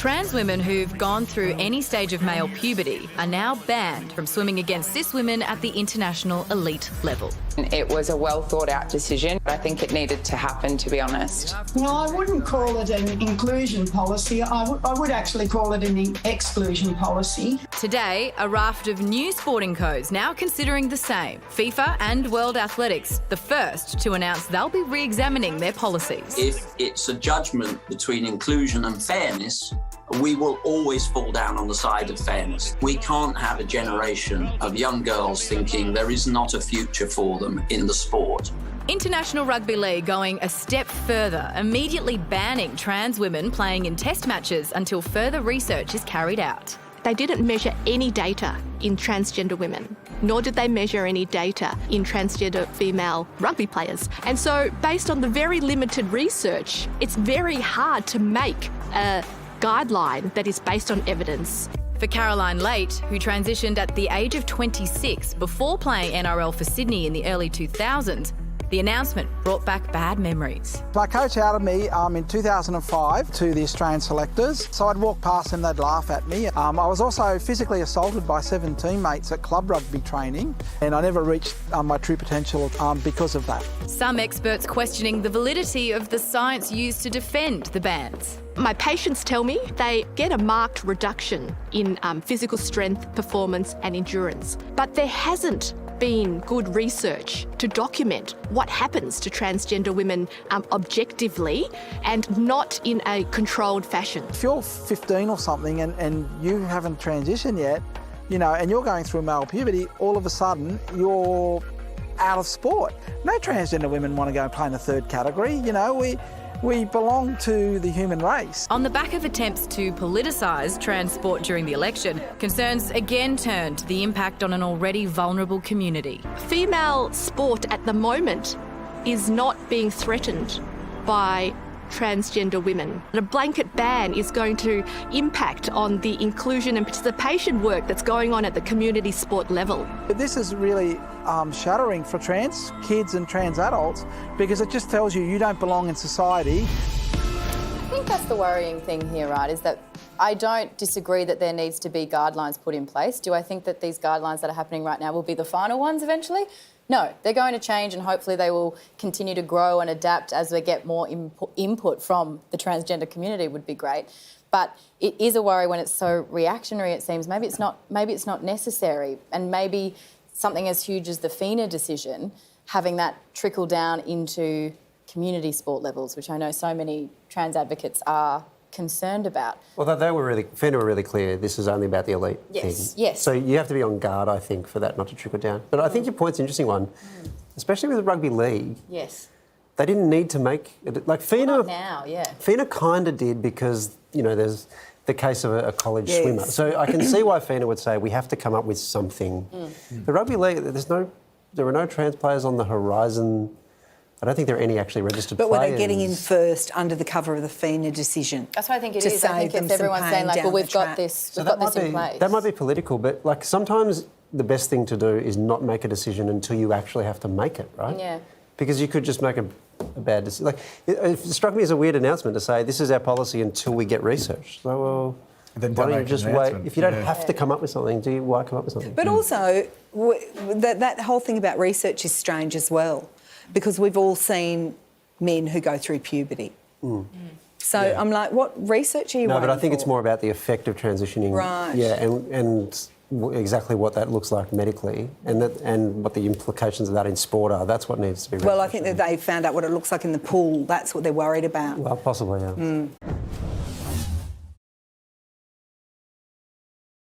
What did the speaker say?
Trans women who've gone through any stage of male puberty are now banned from swimming against cis women at the international elite level. It was a well thought out decision. I think it needed to happen, to be honest. Well, I wouldn't call it an inclusion policy. I would actually call it an exclusion policy. Today, a raft of new sporting codes now considering the same. FIFA and World Athletics, the first to announce they'll be re-examining their policies. If it's a judgment between inclusion and fairness, we will always fall down on the side of fairness. We can't have a generation of young girls thinking there is not a future for them in the sport. International Rugby League going a step further, immediately banning trans women playing in test matches until further research is carried out. They didn't measure any data in transgender women, nor did they measure any data in transgender female rugby players. And so, based on the very limited research, it's very hard to make a guideline that is based on evidence. For Caroline Late, who transitioned at the age of 26 before playing NRL for Sydney in the early 2000s, the announcement brought back bad memories. My coach outed me in 2005 to the Australian selectors, so I'd walk past them, they'd laugh at me. I was also physically assaulted by 7 teammates at club rugby training, and I never reached my true potential because of that. Some experts questioning the validity of the science used to defend the bans. My patients tell me they get a marked reduction in physical strength, performance and endurance, but there hasn't been good research to document what happens to transgender women objectively and not in a controlled fashion. If you're 15 or something and you haven't transitioned yet, and you're going through male puberty, all of a sudden you're out of sport. No transgender women want to go and play in a third category. We belong to the human race. On the back of attempts to politicise trans sport during the election, concerns again turned to the impact on an already vulnerable community. Female sport at the moment is not being threatened by transgender women. A blanket ban is going to impact on the inclusion and participation work that's going on at the community sport level. This is really shattering for trans kids and trans adults because it just tells you don't belong in society. I think that's the worrying thing here, right, is that I don't disagree that there needs to be guidelines put in place. Do I think that these guidelines that are happening right now will be the final ones eventually? No, they're going to change and hopefully they will continue to grow and adapt as we get more input from the transgender community would be great. But it is a worry when it's so reactionary, it seems. Maybe it's not necessary, and maybe something as huge as the FINA decision, having that trickle down into community sport levels, which I know so many trans advocates are concerned about. Well, FINA were really clear, this is only about the elite thing. Yes. So you have to be on guard, I think, for that not to trickle down. But I think your point's an interesting one, especially with the Rugby League. Yes. They didn't need to make it, like FINA. Not now, yeah. FINA kind of did because, there's the case of a college swimmer. So I can see why FINA would say we have to come up with something. The Rugby League, there are no trans players on the horizon. I don't think there are any actually registered players. But were they getting in first under the cover of the FINA decision? That's what I think it is. I think it's everyone saying, like, well, we've got this in place. That might be political, but, like, sometimes the best thing to do is not make a decision until you actually have to make it, right? Yeah. Because you could just make a bad decision. Like, it struck me as a weird announcement to say, this is our policy until we get research. So, well, why don't you just wait? If you don't have to come up with something, why come up with something? But also, that whole thing about research is strange as well, because we've all seen men who go through puberty. So I'm like, what research are you waiting for? No, but I think it's more about the effect of transitioning. Right. Yeah, and exactly what that looks like medically and what the implications of that in sport are. That's what needs to be researched. Well, I think that they found out what it looks like in the pool. That's what they're worried about. Well, possibly, yeah.